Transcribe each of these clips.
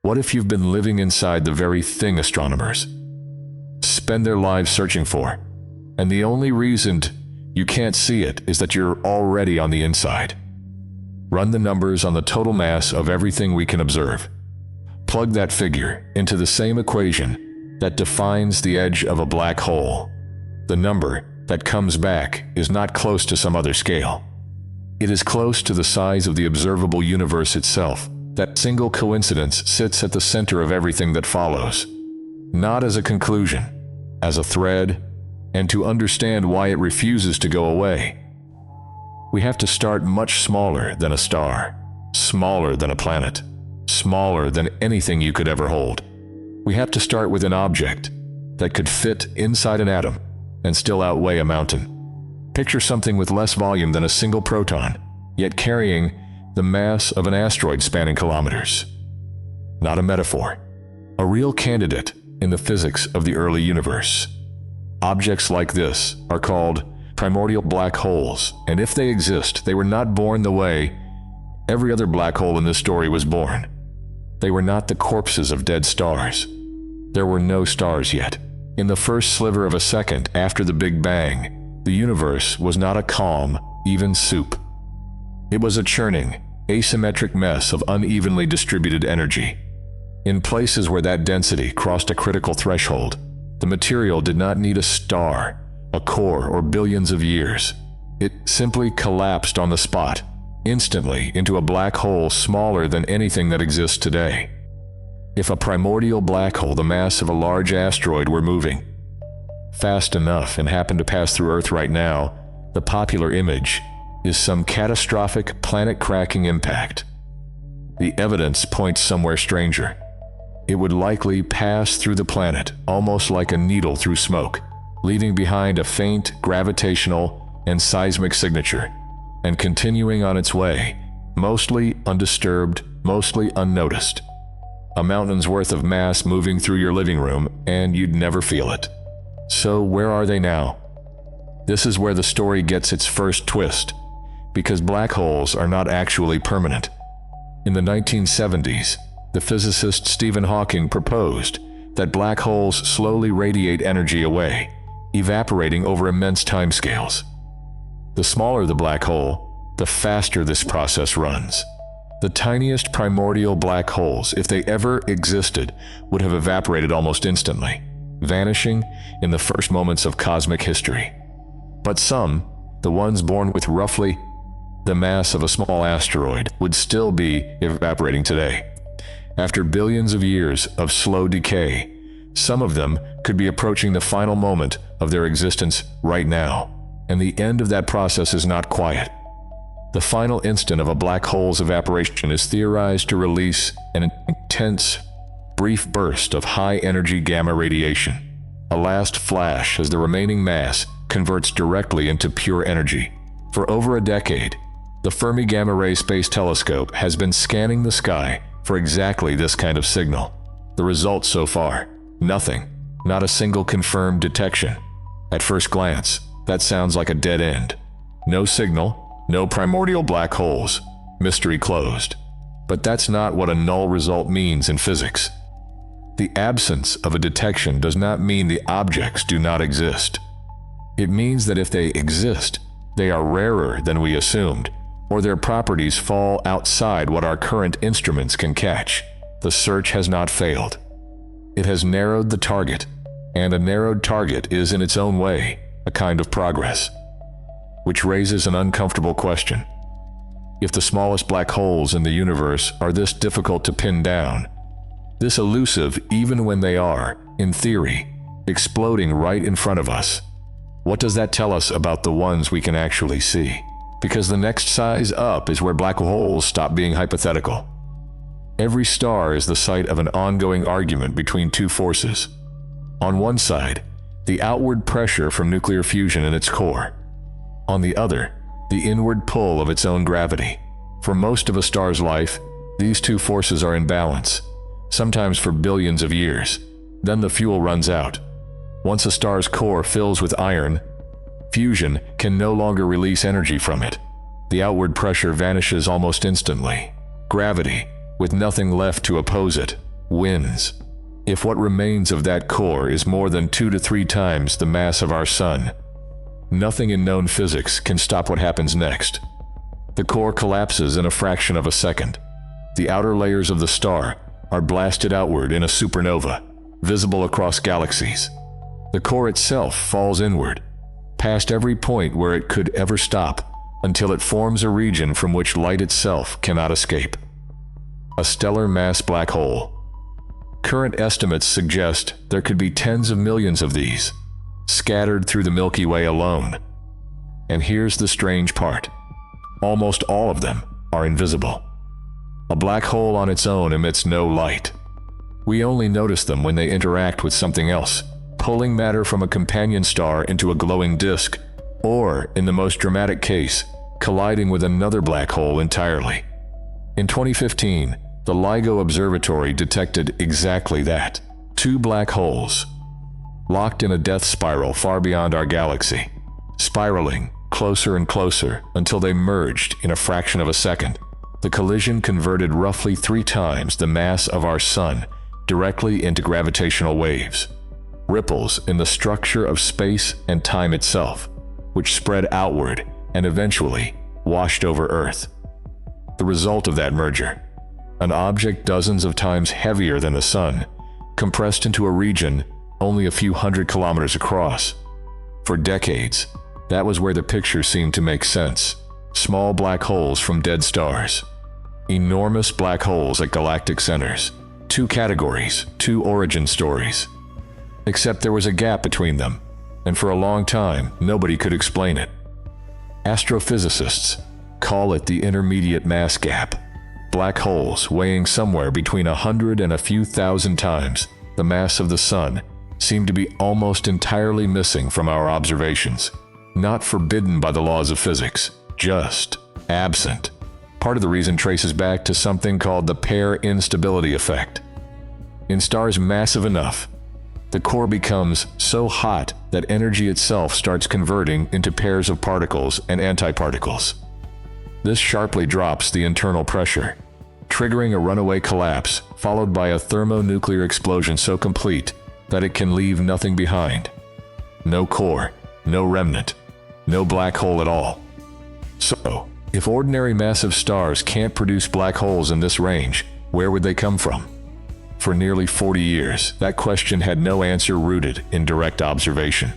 What if you've been living inside the very thing astronomers spend their lives searching for, and the only reason you can't see it is that you're already on the inside? Run the numbers on the total mass of everything we can observe. Plug that figure into the same equation that defines the edge of a black hole. The number that comes back is not close to some other scale. It is close to the size of the observable universe itself. That single coincidence sits at the center of everything that follows. Not as a conclusion, as a thread, and to understand why it refuses to go away, we have to start much smaller than a star, smaller than a planet, smaller than anything you could ever hold. We have to start with an object that could fit inside an atom and still outweigh a mountain. Picture something with less volume than a single proton, yet carrying the mass of an asteroid spanning kilometers. Not a metaphor, a real candidate in the physics of the early universe. Objects like this are called primordial black holes, and if they exist, they were not born the way every other black hole in this story was born. They were not the corpses of dead stars. There were no stars yet. In the first sliver of a second after the Big Bang, the universe was not a calm, even soup. It was a churning, asymmetric mess of unevenly distributed energy. In places where that density crossed a critical threshold, the material did not need a star, a core, or billions of years. It simply collapsed on the spot, instantly into a black hole smaller than anything that exists today. If a primordial black hole the mass of a large asteroid were moving fast enough and happened to pass through Earth right now, the popular image is some catastrophic planet-cracking impact. The evidence points somewhere stranger. It would likely pass through the planet, almost like a needle through smoke, leaving behind a faint gravitational and seismic signature, and continuing on its way, mostly undisturbed, mostly unnoticed. A mountain's worth of mass moving through your living room, and you'd never feel it. So where are they now? This is where the story gets its first twist, because black holes are not actually permanent. In the 1970s, the physicist Stephen Hawking proposed that black holes slowly radiate energy away, evaporating over immense timescales. The smaller the black hole, the faster this process runs. The tiniest primordial black holes, if they ever existed, would have evaporated almost instantly, vanishing in the first moments of cosmic history. But some, the ones born with roughly the mass of a small asteroid, would still be evaporating today. After billions of years of slow decay, some of them could be approaching the final moment of their existence right now, and the end of that process is not quiet. The final instant of a black hole's evaporation is theorized to release an intense, brief burst of high-energy gamma radiation, a last flash as the remaining mass converts directly into pure energy. For over a decade, the Fermi Gamma Ray Space Telescope has been scanning the sky for exactly this kind of signal. The results so far, nothing, not a single confirmed detection. At first glance, that sounds like a dead end. No signal, no primordial black holes, mystery closed. But that's not what a null result means in physics. The absence of a detection does not mean the objects do not exist. It means that if they exist, they are rarer than we assumed, or their properties fall outside what our current instruments can catch. The search has not failed. It has narrowed the target, and a narrowed target is in its own way a kind of progress. Which raises an uncomfortable question. If the smallest black holes in the universe are this difficult to pin down, this elusive even when they are, in theory, exploding right in front of us, what does that tell us about the ones we can actually see? Because the next size up is where black holes stop being hypothetical. Every star is the site of an ongoing argument between two forces. On one side, the outward pressure from nuclear fusion in its core. On the other, the inward pull of its own gravity. For most of a star's life, these two forces are in balance, sometimes for billions of years. Then the fuel runs out. Once a star's core fills with iron, fusion can no longer release energy from it. The outward pressure vanishes almost instantly. Gravity, with nothing left to oppose it, wins. If what remains of that core is more than 2 to 3 times the mass of our Sun, nothing in known physics can stop what happens next. The core collapses in a fraction of a second. The outer layers of the star are blasted outward in a supernova, visible across galaxies. The core itself falls inward, past every point where it could ever stop, until it forms a region from which light itself cannot escape. A stellar mass black hole. Current estimates suggest there could be tens of millions of these, scattered through the Milky Way alone. And here's the strange part. Almost all of them are invisible. A black hole on its own emits no light. We only notice them when they interact with something else, pulling matter from a companion star into a glowing disk, or, in the most dramatic case, colliding with another black hole entirely. In 2015, the LIGO Observatory detected exactly that. 2 black holes, locked in a death spiral far beyond our galaxy, spiraling closer and closer until they merged in a fraction of a second. The collision converted roughly 3 times the mass of our Sun directly into gravitational waves, ripples in the structure of space and time itself, which spread outward and eventually washed over Earth. The result of that merger: an object dozens of times heavier than the Sun, compressed into a region only a few hundred kilometers across. For decades, that was where the picture seemed to make sense. Small black holes from dead stars. Enormous black holes at galactic centers. 2 categories, 2 origin stories. Except there was a gap between them, and for a long time, nobody could explain it. Astrophysicists call it the intermediate mass gap. Black holes weighing somewhere between 100 and a few thousand times the mass of the Sun seem to be almost entirely missing from our observations. Not forbidden by the laws of physics, just absent. Part of the reason traces back to something called the pair instability effect. In stars massive enough, the core becomes so hot that energy itself starts converting into pairs of particles and antiparticles. This sharply drops the internal pressure, triggering a runaway collapse followed by a thermonuclear explosion so complete that it can leave nothing behind. No core, no remnant, no black hole at all. So, if ordinary massive stars can't produce black holes in this range, where would they come from? For nearly 40 years, that question had no answer rooted in direct observation.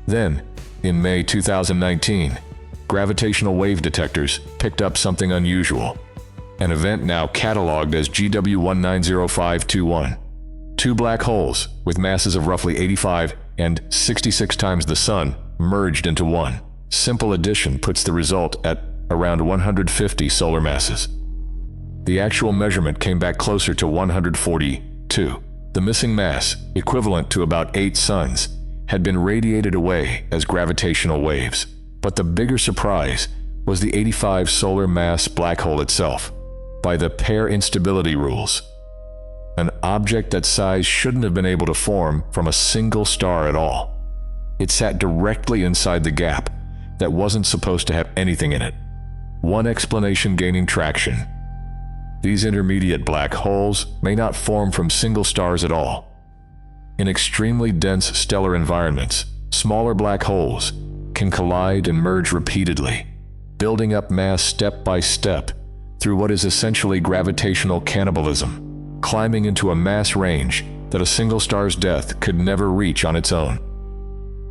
Then, in May 2019, gravitational wave detectors picked up something unusual. An event now cataloged as GW190521. 2 black holes, with masses of roughly 85 and 66 times the Sun, merged into one. Simple addition puts the result at around 150 solar masses. The actual measurement came back closer to 142. The missing mass, equivalent to about 8 suns, had been radiated away as gravitational waves. But the bigger surprise was the 85 solar mass black hole itself. By the pair instability rules, an object that size shouldn't have been able to form from a single star at all. It sat directly inside the gap that wasn't supposed to have anything in it. One explanation gaining traction: these intermediate black holes may not form from single stars at all. In extremely dense stellar environments, smaller black holes can collide and merge repeatedly, building up mass step by step through what is essentially gravitational cannibalism, climbing into a mass range that a single star's death could never reach on its own.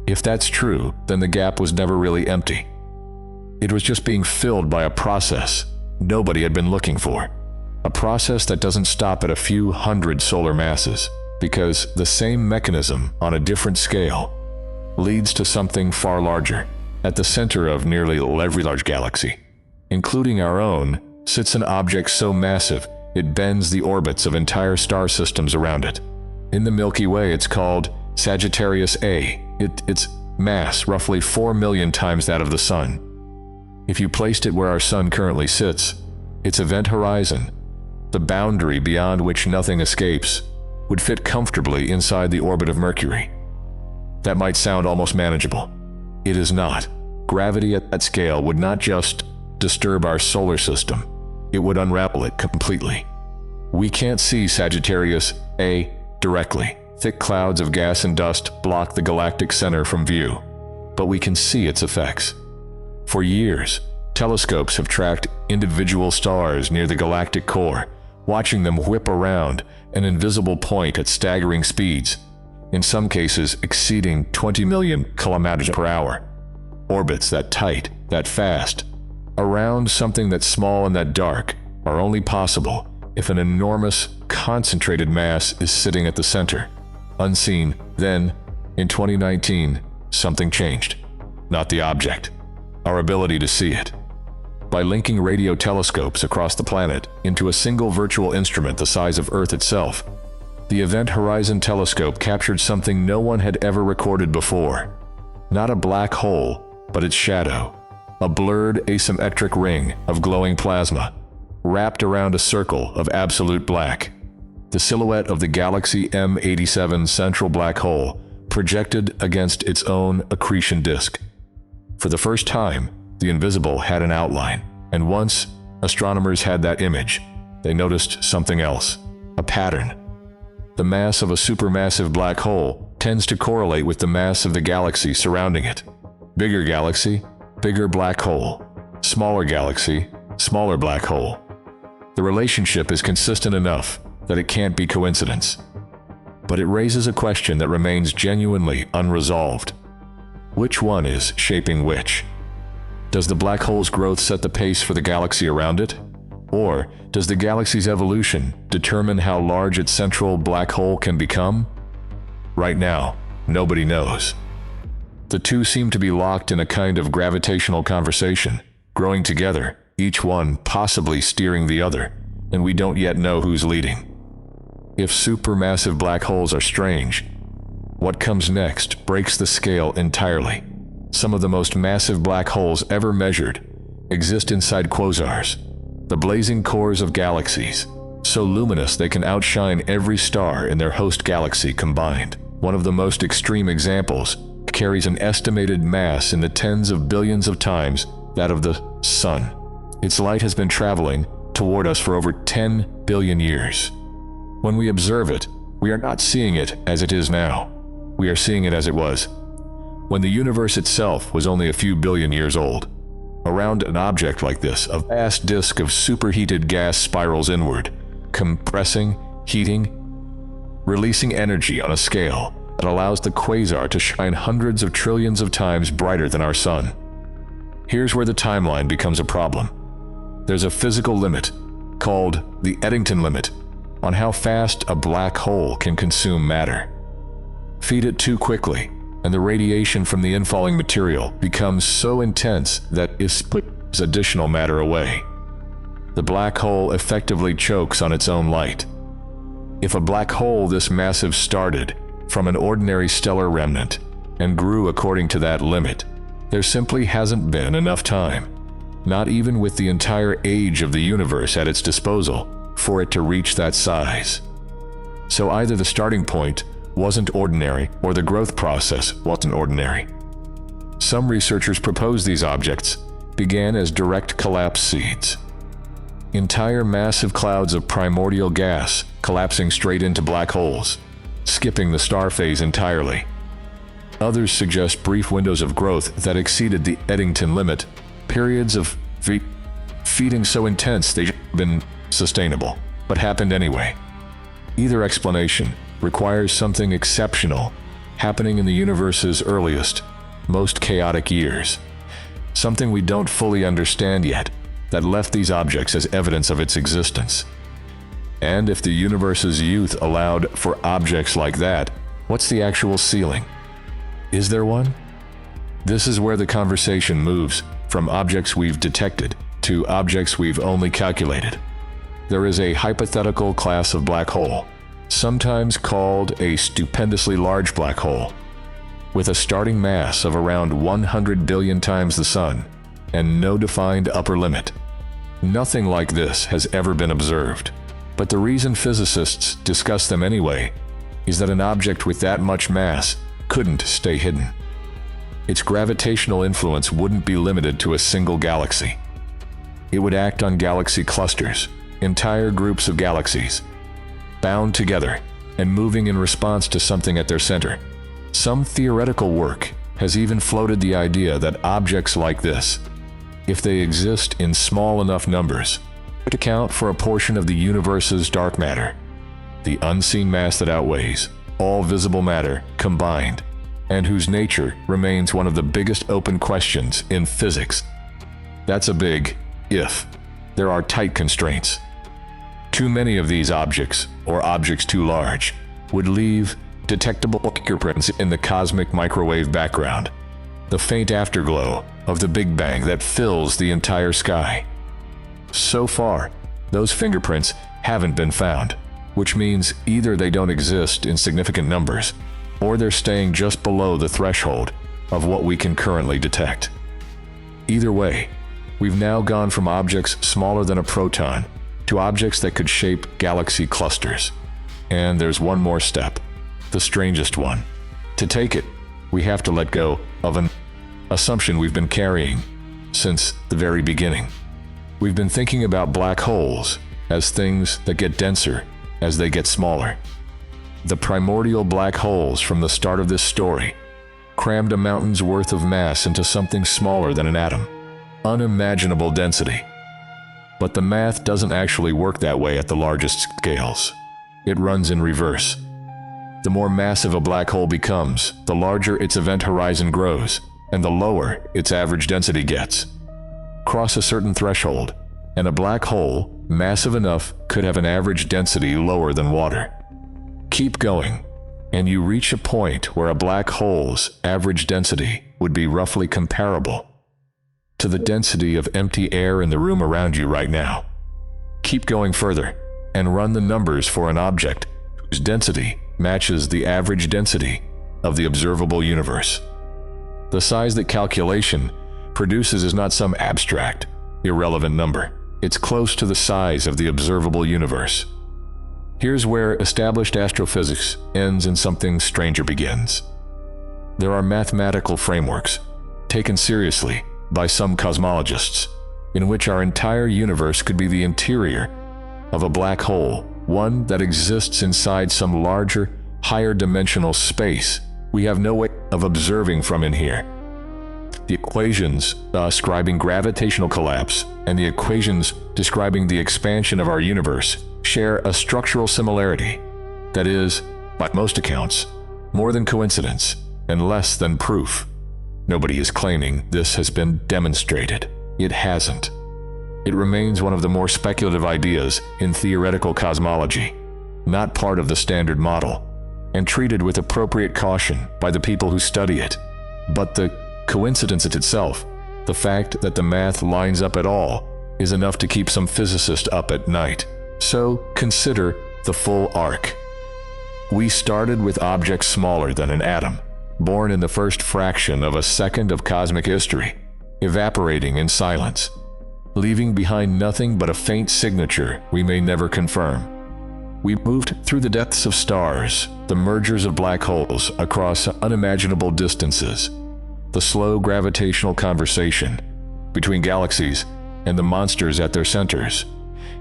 If that's true, then the gap was never really empty. It was just being filled by a process nobody had been looking for. A process that doesn't stop at a few hundred solar masses, because the same mechanism on a different scale leads to something far larger. At the center of nearly every large galaxy, including our own, sits an object so massive it bends the orbits of entire star systems around it. In the Milky Way, it's called Sagittarius A. Its mass roughly 4 million times that of the Sun. If you placed it where our Sun currently sits, its event horizon, the boundary beyond which nothing escapes, would fit comfortably inside the orbit of Mercury. That might sound almost manageable. It is not. Gravity at that scale would not just disturb our solar system, it would unravel it completely. We can't see Sagittarius A directly. Thick clouds of gas and dust block the galactic center from view, but we can see its effects. For years, telescopes have tracked individual stars near the galactic core, watching them whip around an invisible point at staggering speeds, in some cases exceeding 20 million kilometers per hour. Orbits that tight, that fast, around something that small and that dark are only possible if an enormous, concentrated mass is sitting at the center. Unseen, then, in 2019, something changed. Not the object, our ability to see it. By linking radio telescopes across the planet into a single virtual instrument the size of Earth itself, the Event Horizon Telescope captured something no one had ever recorded before. Not a black hole, but its shadow. A blurred, asymmetric ring of glowing plasma, wrapped around a circle of absolute black. The silhouette of the galaxy M87 central black hole projected against its own accretion disk. For the first time, the invisible had an outline, and once astronomers had that image, they noticed something else, a pattern. The mass of a supermassive black hole tends to correlate with the mass of the galaxy surrounding it. Bigger galaxy, bigger black hole. Smaller galaxy, smaller black hole. The relationship is consistent enough that it can't be coincidence. But it raises a question that remains genuinely unresolved. Which one is shaping which? Does the black hole's growth set the pace for the galaxy around it? Or does the galaxy's evolution determine how large its central black hole can become? Right now, nobody knows. The two seem to be locked in a kind of gravitational conversation, growing together, each one possibly steering the other, and we don't yet know who's leading. If supermassive black holes are strange, what comes next breaks the scale entirely. Some of the most massive black holes ever measured exist inside quasars, the blazing cores of galaxies, so luminous they can outshine every star in their host galaxy combined. One of the most extreme examples carries an estimated mass in the tens of billions of times that of the Sun. Its light has been traveling toward us for over 10 billion years. When we observe it, we are not seeing it as it is now. We are seeing it as it was when the universe itself was only a few billion years old. Around an object like this, a vast disk of superheated gas spirals inward, compressing, heating, releasing energy on a scale that allows the quasar to shine hundreds of trillions of times brighter than our sun. Here's where the timeline becomes a problem. There's a physical limit, called the Eddington limit, on how fast a black hole can consume matter. Feed it too quickly, and the radiation from the infalling material becomes so intense that it splits additional matter away. The black hole effectively chokes on its own light. If a black hole this massive started from an ordinary stellar remnant and grew according to that limit, there simply hasn't been enough time, not even with the entire age of the universe at its disposal, for it to reach that size. So either the starting point wasn't ordinary, or the growth process wasn't ordinary. Some researchers propose these objects began as direct collapse seeds. Entire massive clouds of primordial gas collapsing straight into black holes, skipping the star phase entirely. Others suggest brief windows of growth that exceeded the Eddington limit, periods of feeding so intense they've been sustainable, but happened anyway. Either explanation requires something exceptional happening in the universe's earliest, most chaotic years. Something we don't fully understand yet that left these objects as evidence of its existence. And if the universe's youth allowed for objects like that, what's the actual ceiling? Is there one? This is where the conversation moves from objects we've detected to objects we've only calculated. There is a hypothetical class of black hole, sometimes called a stupendously large black hole, with a starting mass of around 100 billion times the Sun, and no defined upper limit. Nothing like this has ever been observed, but the reason physicists discuss them anyway is that an object with that much mass couldn't stay hidden. Its gravitational influence wouldn't be limited to a single galaxy. It would act on galaxy clusters, entire groups of galaxies, bound together and moving in response to something at their center. Some theoretical work has even floated the idea that objects like this, if they exist in small enough numbers, could account for a portion of the universe's dark matter, the unseen mass that outweighs all visible matter combined, and whose nature remains one of the biggest open questions in physics. That's a big if. There are tight constraints. Too many of these objects, or objects too large, would leave detectable fingerprints in the cosmic microwave background, the faint afterglow of the Big Bang that fills the entire sky. So far, those fingerprints haven't been found, which means either they don't exist in significant numbers, or they're staying just below the threshold of what we can currently detect. Either way, we've now gone from objects smaller than a proton to objects that could shape galaxy clusters. And there's one more step, the strangest one. To take it, we have to let go of an assumption we've been carrying since the very beginning. We've been thinking about black holes as things that get denser as they get smaller. The primordial black holes from the start of this story crammed a mountain's worth of mass into something smaller than an atom. Unimaginable density. But the math doesn't actually work that way at the largest scales. It runs in reverse. The more massive a black hole becomes, the larger its event horizon grows, and the lower its average density gets. Cross a certain threshold, and a black hole, massive enough, could have an average density lower than water. Keep going, and you reach a point where a black hole's average density would be roughly comparable to the density of empty air in the room around you right now. Keep going further, and run the numbers for an object whose density matches the average density of the observable universe. The size that calculation produces is not some abstract, irrelevant number. It's close to the size of the observable universe. Here's where established astrophysics ends and something stranger begins. There are mathematical frameworks, taken seriously by some cosmologists, in which our entire universe could be the interior of a black hole, one that exists inside some larger, higher dimensional space we have no way of observing from in here. The equations describing gravitational collapse and the equations describing the expansion of our universe share a structural similarity that is, by most accounts, more than coincidence and less than proof. Nobody is claiming this has been demonstrated. It hasn't. It remains one of the more speculative ideas in theoretical cosmology, not part of the standard model, and treated with appropriate caution by the people who study it. But the coincidence itself, the fact that the math lines up at all, is enough to keep some physicists up at night. So consider the full arc. We started with objects smaller than an atom, born in the first fraction of a second of cosmic history, evaporating in silence, leaving behind nothing but a faint signature we may never confirm. We moved through the depths of stars, the mergers of black holes across unimaginable distances, the slow gravitational conversation between galaxies and the monsters at their centers,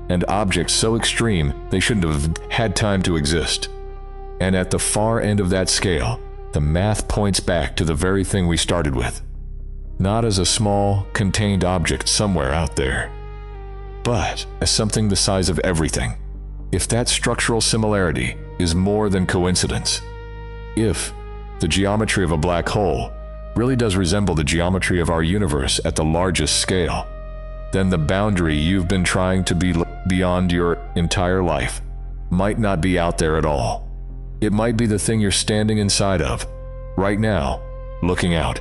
and objects so extreme they shouldn't have had time to exist. And at the far end of that scale, the math points back to the very thing we started with, not as a small, contained object somewhere out there, but as something the size of everything. If that structural similarity is more than coincidence, if the geometry of a black hole really does resemble the geometry of our universe at the largest scale, then the boundary you've been trying to be beyond your entire life might not be out there at all. It might be the thing you're standing inside of right now, looking out.